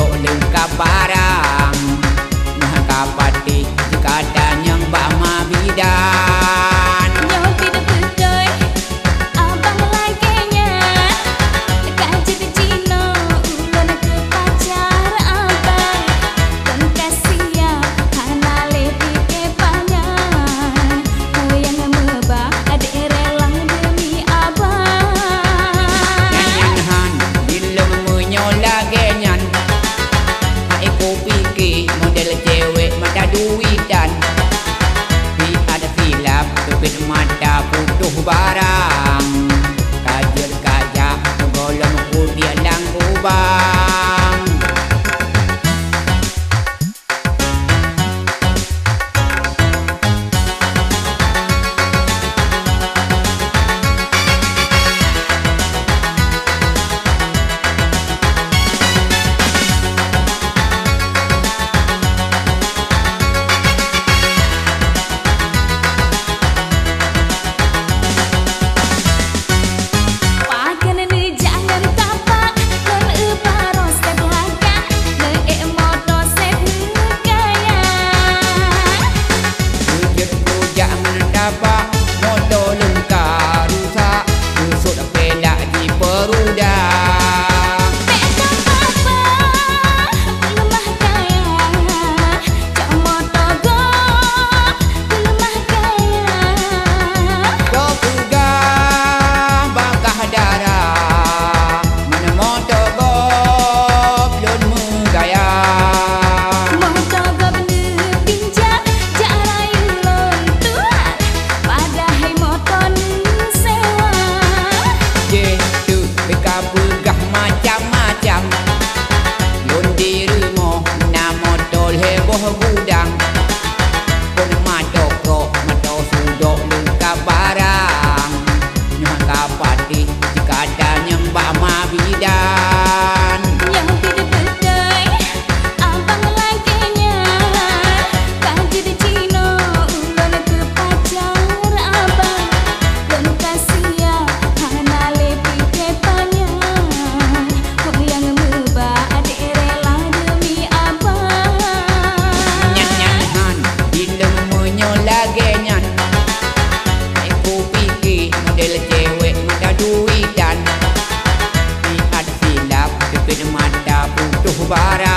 sudok lengkap barang. Nah kapati kadang yang bama bidan. Nyo tidak betul, abang laginya dekat jadi Cino, ulun ke pacar abang. Kon kasia hana lebih ke banyak. Oh yang mebah adik rela demi abang. Nyanyan bila menyola genyan. Aku fikir model cewek mata duitan. Di ada silap tepit mata putuh barang. Kajer kajak golong kudia lang kubang. Motor lengkap rusak, usut pelak di perudang. Pekan papa lemah kaya, cak motor go lemah kaya. Kau pegang bakah darah, mana motor golf belum menggaya. Motor go bener pinjak, jak rayu lontuan, padahal motor sewa. Jetu beka pegah macam-macam. Lon di rumah na motor heboh gudang. Pun matoko mato sudok lengkap barang. Nyah kapati kadang yang bama bidan. Yang tidak betul, abang laginya kaji di Cino, ulun ke pacar abang. Lon kasia hana lebih ke banyak. Oh yang mebah adik rela demi abang. Nyan-nyan bila menyola genyan. Aku fikir model cewek mata duitan. Di ada silap tepit mata putuh barang.